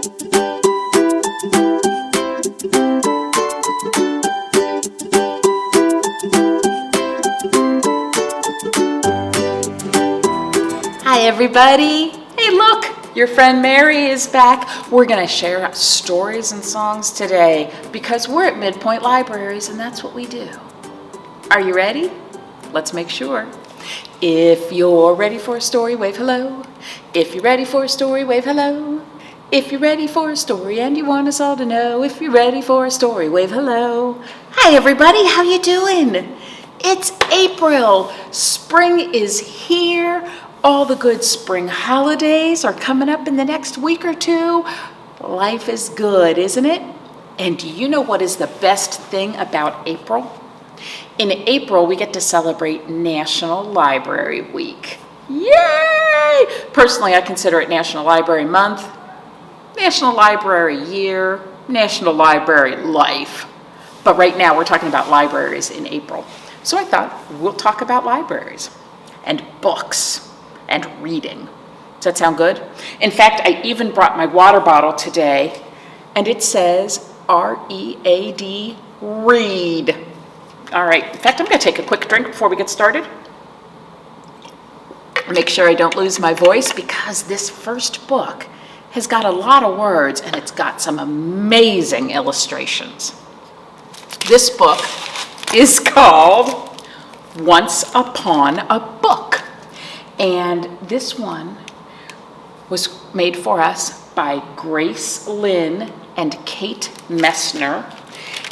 Hi everybody! Hey look, your friend Mary is back. We're going to share stories and songs today because we're at Midpoint Libraries and that's what we do. Are you ready? Let's make sure. If you're ready for a story, wave hello. If you're ready for a story, wave hello. If you're ready for a story and you want us all to know, if you're ready for a story, wave hello. Hi everybody, how you doing? It's April. Spring is here. All the good spring holidays are coming up in the next week or two. Life is good, isn't it? And do you know what is the best thing about April? In April, we get to celebrate National Library Week. Yay! Personally, I consider it National Library Month, National Library Year, National Library Life. But right now, we're talking about libraries in April. So I thought we'll talk about libraries and books and reading. Does that sound good? In fact, I even brought my water bottle today, and it says R-E-A-D, read. All right, in fact, I'm gonna take a quick drink before we get started. Make sure I don't lose my voice because this first book has got a lot of words and it's got some amazing illustrations. This book is called Once Upon a Book. And this one was made for us by Grace Lynn and Kate Messner,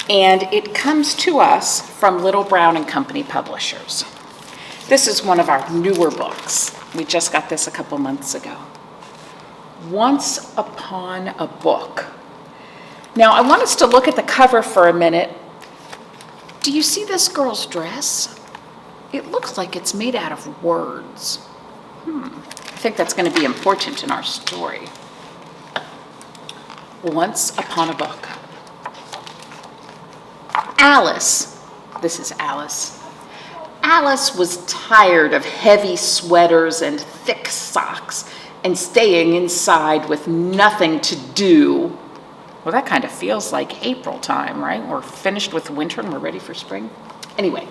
and it comes to us from Little Brown and Company Publishers. This is one of our newer books. We just got this a couple months ago. Once Upon a Book. Now, I want us to look at the cover for a minute. Do you see this girl's dress? It looks like it's made out of words. I think that's going to be important in our story. Once Upon a Book. Alice, this is Alice. Alice was tired of heavy sweaters and thick socks and staying inside with nothing to do. Well, that kind of feels like April time, right? We're finished with winter and we're ready for spring. Anyway.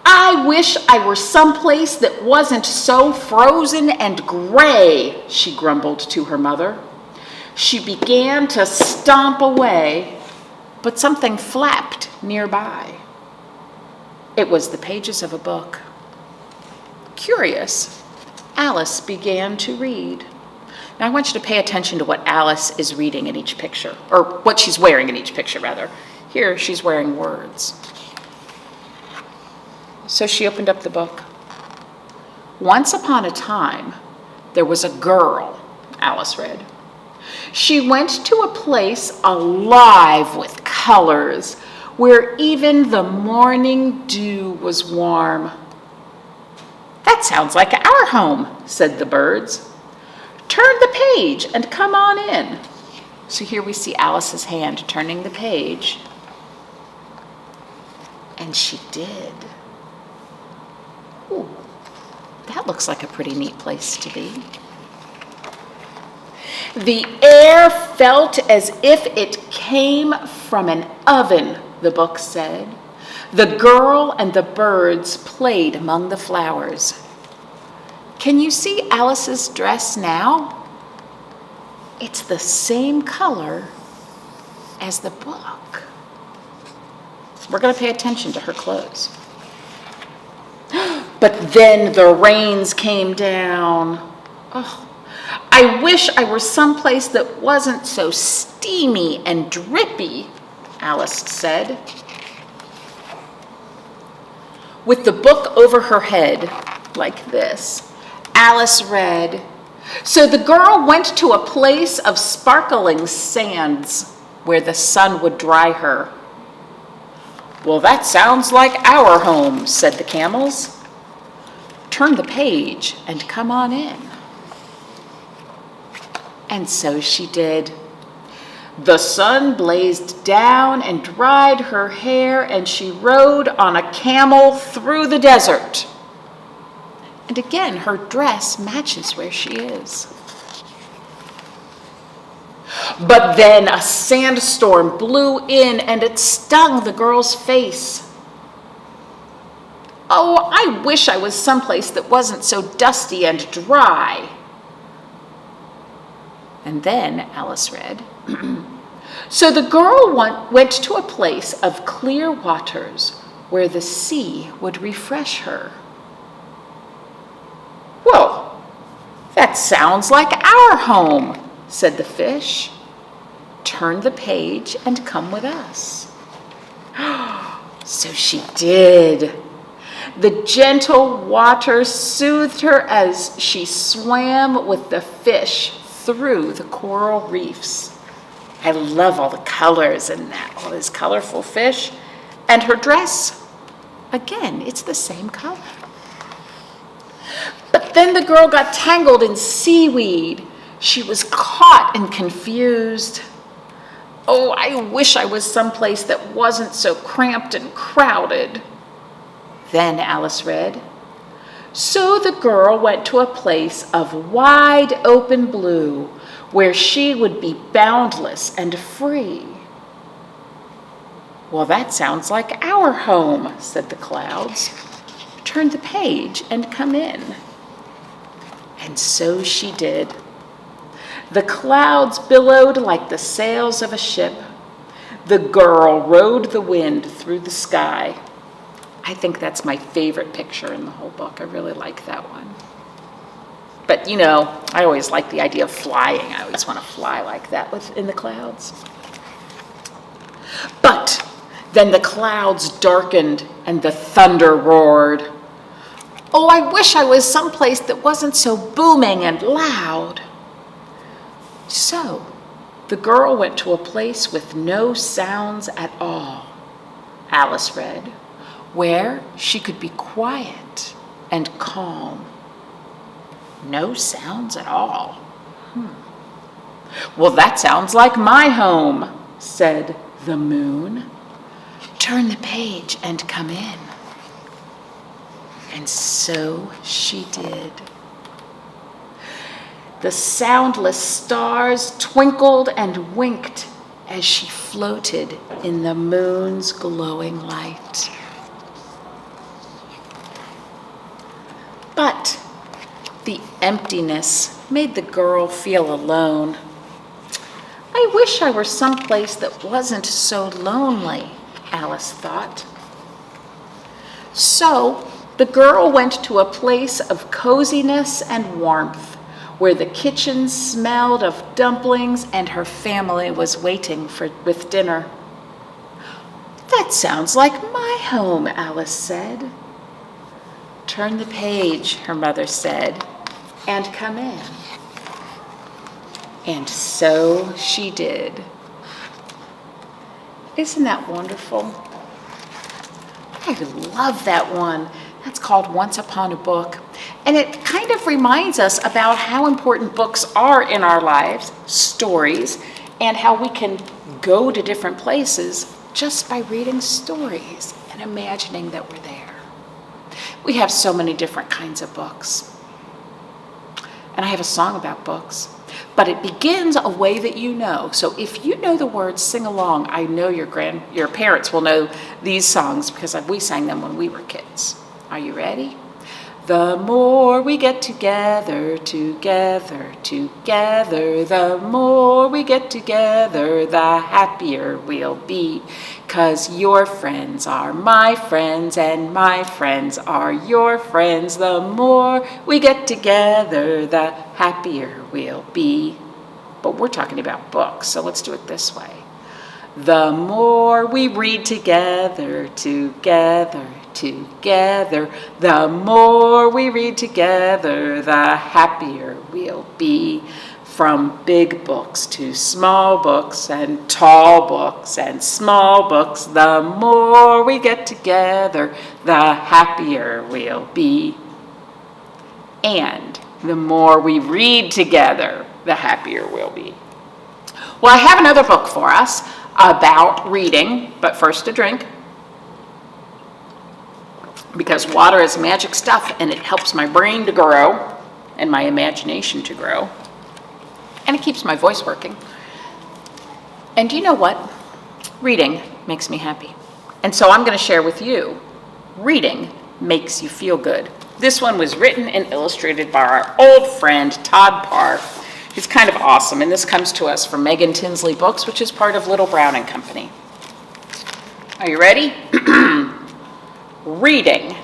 I wish I were someplace that wasn't so frozen and gray, she grumbled to her mother. She began to stomp away, but something flapped nearby. It was the pages of a book. Curious, Alice began to read. Now I want you to pay attention to what Alice is reading in each picture, or what she's wearing in each picture, rather. Here, she's wearing words. So she opened up the book. Once upon a time, there was a girl, Alice read. She went to a place alive with colors, where even the morning dew was warm. That sounds like our home, said the birds. Turn the page and come on in. So here we see Alice's hand turning the page. And she did. Ooh, that looks like a pretty neat place to be. The air felt as if it came from an oven, the book said. The girl and the birds played among the flowers. Can you see Alice's dress now? It's the same color as the book. We're going to pay attention to her clothes. But then the rains came down. Oh, I wish I were someplace that wasn't so steamy and drippy, Alice said. With the book over her head, like this, Alice read, So the girl went to a place of sparkling sands where the sun would dry her. Well, that sounds like our home, said the camels. Turn the page and come on in. And so she did. The sun blazed down and dried her hair, and she rode on a camel through the desert. And again, her dress matches where she is. But then a sandstorm blew in and it stung the girl's face. "Oh, I wish I was someplace that wasn't so dusty and dry." And then Alice read, "So the girl went to a place of clear waters where the sea would refresh her." "Well, that sounds like our home," said the fish. "Turn the page and come with us." So she did. The gentle water soothed her as she swam with the fish through the coral reefs. I love all the colors in that, all these colorful fish. And her dress, again, it's the same color. But then the girl got tangled in seaweed. She was caught and confused. "Oh, I wish I was someplace that wasn't so cramped and crowded." Then Alice read, "So the girl went to a place of wide open blue where she would be boundless and free." "Well, that sounds like our home," said the clouds. "Turn the page and come in." And so she did. The clouds billowed like the sails of a ship. The girl rode the wind through the sky. I think that's my favorite picture in the whole book. I really like that one. But you know, I always like the idea of flying. I always want to fly like that in the clouds. But then the clouds darkened and the thunder roared. "Oh, I wish I was someplace that wasn't so booming and loud." So the girl went to a place with no sounds at all, Alice read, where she could be quiet and calm. No sounds at all. "Well, that sounds like my home," said the moon. "Turn the page and come in." And so she did. The soundless stars twinkled and winked as she floated in the moon's glowing light. But the emptiness made the girl feel alone. "I wish I were someplace that wasn't so lonely," Alice thought. So the girl went to a place of coziness and warmth, where the kitchen smelled of dumplings and her family was waiting with dinner. "That sounds like my home," Alice said. "Turn the page," her mother said, "and come in." And so she did. Isn't that wonderful? I love that one. That's called Once Upon a Book. And it kind of reminds us about how important books are in our lives, stories, and how we can go to different places just by reading stories and imagining that we're there. We have so many different kinds of books. And I have a song about books, but it begins a way that you know. So if you know the words, sing along. I know your parents will know these songs because we sang them when we were kids. Are you ready? The more we get together, together, together, the more we get together, the happier we'll be. 'Cause your friends are my friends and my friends are your friends. The more we get together, the happier we'll be. But we're talking about books, so let's do it this way. The more we read together, together, together, the more we read together, the happier we'll be. From big books to small books and tall books and small books, the more we get together, the happier we'll be. And the more we read together, the happier we'll be. Well, I have another book for us about reading, but first a drink. Because water is magic stuff and it helps my brain to grow and my imagination to grow. And it keeps my voice working. And you know what? Reading makes me happy. And so I'm going to share with you, reading makes you feel good. This one was written and illustrated by our old friend, Todd Parr. He's kind of awesome, and this comes to us from Megan Tinsley Books, which is part of Little Brown and Company. Are you ready? Reading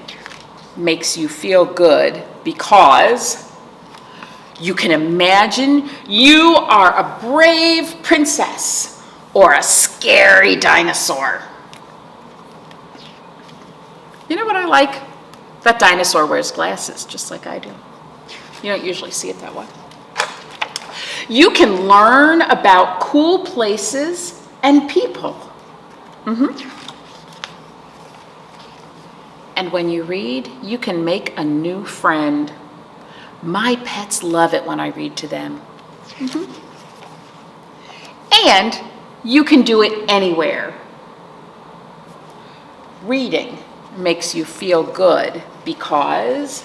makes you feel good because you can imagine you are a brave princess or a scary dinosaur. You know what I like? That dinosaur wears glasses, just like I do. You don't usually see it that way. You can learn about cool places and people. And when you read, you can make a new friend. My pets love it when I read to them. And you can do it anywhere. Reading makes you feel good because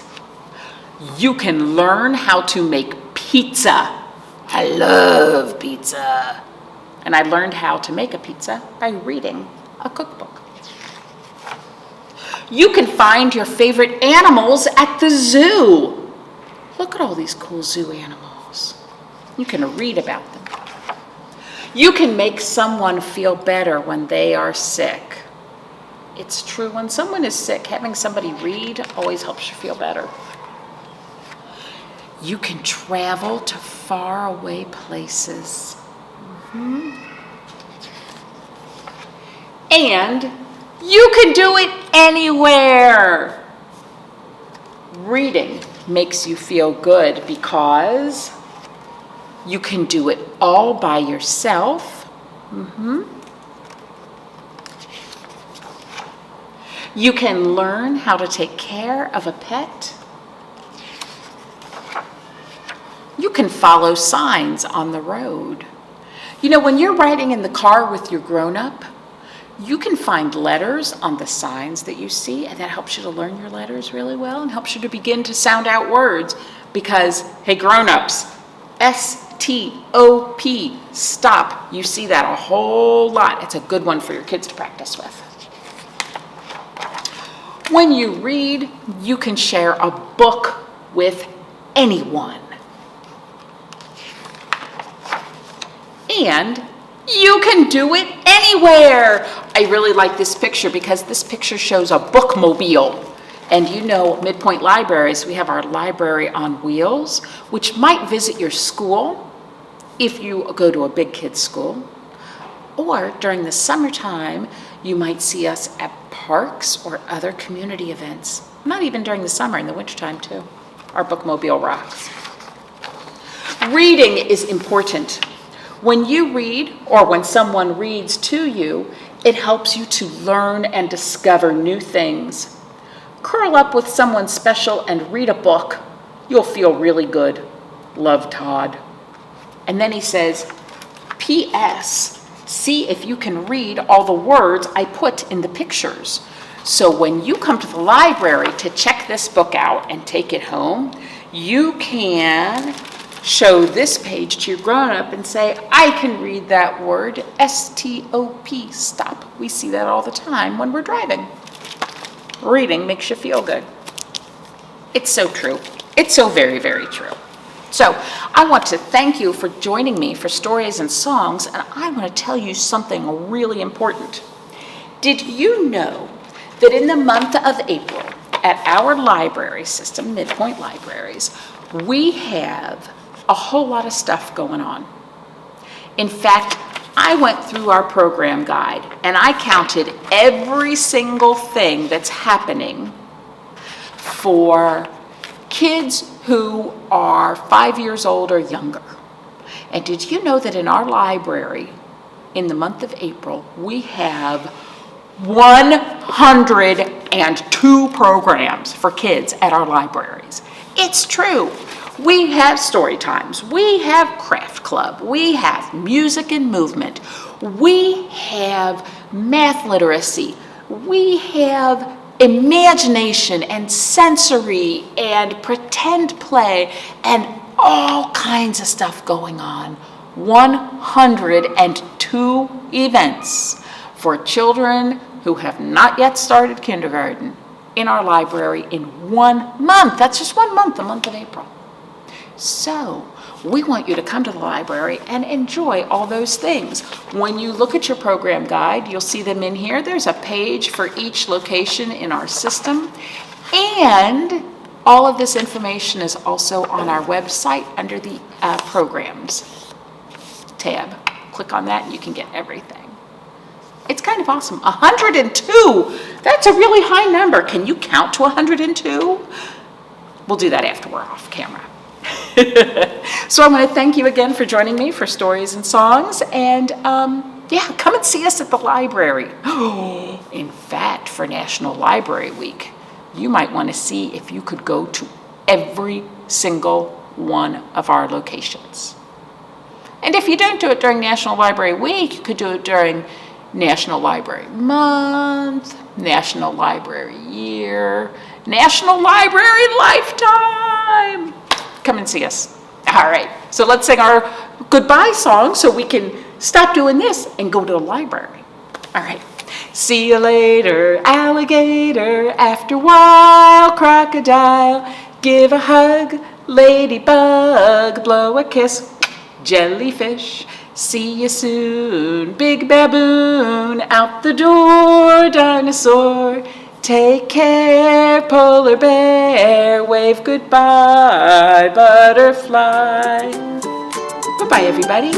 you can learn how to make pizza. I love pizza. And I learned how to make a pizza by reading a cookbook. You can find your favorite animals at the zoo. Look at all these cool zoo animals. You can read about them. You can make someone feel better when they are sick. It's true, when someone is sick, having somebody read always helps you feel better. You can travel to faraway places. And you can do it anywhere. Reading makes you feel good because you can do it all by yourself. You can learn how to take care of a pet. You can follow signs on the road. You know, when you're riding in the car with your grown-up, you can find letters on the signs that you see, and that helps you to learn your letters really well and helps you to begin to sound out words because, hey, grown-ups, S-T-O-P, stop. You see that a whole lot. It's a good one for your kids to practice with. When you read, you can share a book with anyone. And you can do it anywhere. I really like this picture because this picture shows a bookmobile. And you know, Midpoint Libraries, we have our library on wheels, which might visit your school if you go to a big kids school. Or during the summertime, you might see us at parks or other community events. Not even during the summer, in the wintertime too. Our bookmobile rocks. Reading is important. When you read, or when someone reads to you, it helps you to learn and discover new things. Curl up with someone special and read a book. You'll feel really good. Love, Todd. And then he says, P.S. See if you can read all the words I put in the pictures. So when you come to the library to check this book out and take it home, you can show this page to your grown-up and say, I can read that word, S-T-O-P, stop. We see that all the time when we're driving. Reading makes you feel good. It's so true. It's so very, very true. So I want to thank you for joining me for Stories and Songs, and I want to tell you something really important. Did you know that in the month of April, at our library system, Midpoint Libraries, we have a whole lot of stuff going on. In fact, I went through our program guide and I counted every single thing that's happening for kids who are 5 years old or younger. And did you know that in our library, in the month of April, we have 102 programs for kids at our libraries? It's true. We have story times, we have craft club, we have music and movement, we have math literacy, we have imagination and sensory and pretend play and all kinds of stuff going on. 102 2 events for children who have not yet started kindergarten in our library in 1 month. That's just 1 month, the month of April. So we want you to come to the library and enjoy all those things. When you look at your program guide, you'll see them in here. There's a page for each location in our system. And all of this information is also on our website under the programs tab. Click on that and you can get everything. It's kind of awesome. 102, that's a really high number. Can you count to 102? We'll do that after we're off camera. So I want to thank you again for joining me for Stories and Songs, and yeah, come and see us at the library. In fact, for National Library Week, you might want to see if you could go to every single one of our locations. And if you don't do it during National Library Week, you could do it during National Library Month, National Library Year, National Library Lifetime. Come and see us. All right, so let's sing our goodbye song so we can stop doing this and go to the library. All right. See you later, alligator, after a while, crocodile, give a hug, ladybug, blow a kiss, jellyfish, see you soon, big baboon, out the door, dinosaur, take care, polar bear, wave goodbye, butterfly. Goodbye, everybody.